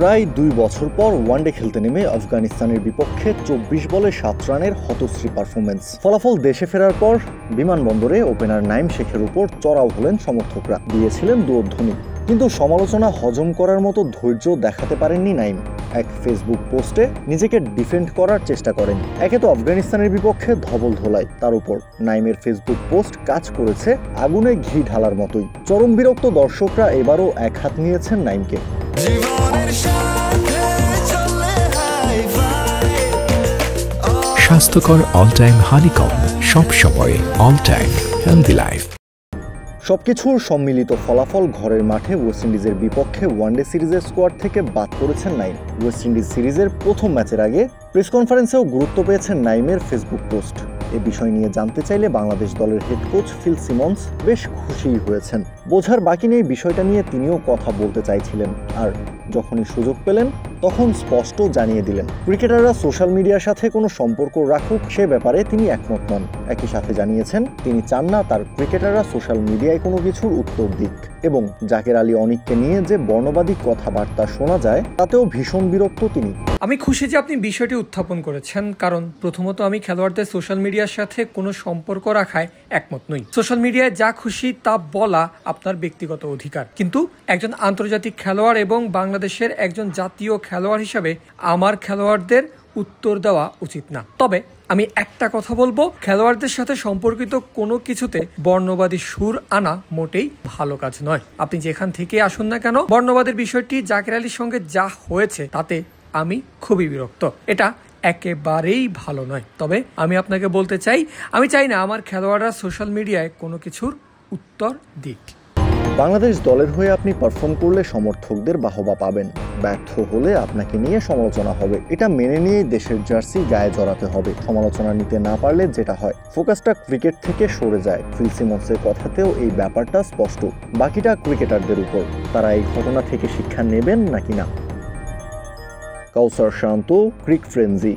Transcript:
প্রায় 2 বছর পর ওয়ানডে খেলতে নেমে আফগানিস্তানের বিপক্ষে 24 বলে 7 রানের হতশ্রী পারফরমেন্স। ফলাফল দেশে ফেরার পর বিমানবন্দরে ওপেনার নাঈম শেখের উপর চড়াও হলেন সমর্থকরা, দিয়েছিলেন দুয়োধ্বনি। কিন্তু সমালোচনা হজম করার মতো ধৈর্য দেখাতে পারেননি নাঈম। এক ফেসবুক পোস্টে নিজেকে ডিফেন্ড করার চেষ্টা করেন। একে তো আফগানিস্তানের বিপক্ষে ধবল ধোলাই, তার উপর নাঈমের ফেসবুক পোস্ট কাজ করেছে আগুনে ঘি ঢালার মতোই। চরম বিরক্ত দর্শকরা এবারও এক হাত নিয়েছেন নাঈমকে। স্বাস্থ্যকর অল টাইম হানিকম, সব সময় অল টাইম হেলদি লাইফ। সবকিছুর সম্মিলিত ফলাফল ঘরের মাঠে ওয়েস্ট ইন্ডিজের বিপক্ষে ওয়ানডে সিরিজের স্কোয়াড থেকে বাদ পড়েছেন নাঈম। ওয়েস্ট ইন্ডিজ সিরিজের প্রথম ম্যাচের আগে প্রেস কনফারেন্সেও গুরুত্ব পেয়েছেন নাঈমের ফেসবুক পোস্ট। এ বিষয় নিয়ে জানতে চাইলে বাংলাদেশ দলের হেড কোচ ফিল সিমন্স বেশ খুশিই হয়েছেন। বোঝার বাকি নেই বিষয়টা নিয়ে তিনিও কথা বলতে চাইছিলেন, আর যখনই সুযোগ পেলেন তখন স্পষ্ট জানিয়ে দিলেন ক্রিকেটাররা সোশ্যাল মিডিয়ার সাথে কোনো সম্পর্ক রাখুক সে ব্যাপারে তিনি একমত নন। একই সাথে জানিয়েছেন তিনি চান না তার ক্রিকেটাররা সোশ্যাল মিডিয়ায় কোনো কিছুর উত্তর দিক, এবং জাকের আলী অনিককে নিয়ে যে বর্ণবাদী কথাবার্তা শোনা যায় তাতেও ভীষণ বিরক্ত তিনি। আমি খুশি যে আপনি বিষয়টি উত্থাপন করেছেন, কারণ প্রথমত আমি খেলোয়াড়দের সোশ্যাল মিডিয়ার সাথে কোনো সম্পর্ক রাখায় একমত নই। সোশ্যাল মিডিয়ায় যা খুশি তা বলা আপনার ব্যক্তিগত অধিকার, কিন্তু একজন আন্তর্জাতিক খেলোয়াড় এবং বাংলাদেশের একজন জাতীয় খেলোয়াড় হিসাবে আমার খেলোয়াড়দের উত্তর দেওয়া উচিত না। তবে আমি একটা কথা বলবো, খেলোয়াড়দের সাথে সম্পর্কিত কোনো কিছুতে বর্ণবাদী সুর আনা মোটেই ভালো কাজ নয়। আপনি যেখান থেকে আসুন না কেন, বর্ণবাদের বিষয়টি জাকের আলীর সঙ্গে যা হয়েছে তাতে আমি খুবই বিরক্ত। এটা একেবারেই ভালো নয়। তবে আমি আপনাকে বলতে চাই, আমি চাই না আমার খেলোয়াড়রা সোশ্যাল মিডিয়ায় কোনো কিছুর উত্তর দিক। বাংলাদেশ দলের হয়ে আপনি পারফর্ম করলে সমর্থকদের বাহবা পাবেন, ব্যর্থ হলে আপনাকে নিয়ে সমালোচনা হবে। এটা মেনে নিয়েই দেশের জার্সি গায়ে জড়াতে হবে। সমালোচনা নিতে না পারলে যেটা হয়, ফোকাসটা ক্রিকেট থেকে সরে যায়। ফিল সিমন্সের কথাতেও এই ব্যাপারটা স্পষ্ট। বাকিটা ক্রিকেটারদের উপর, তারা এই ঘটনা থেকে শিক্ষা নেবেন নাকি না। কাউসার শান্ত, ক্রিক ফ্রেন্জি।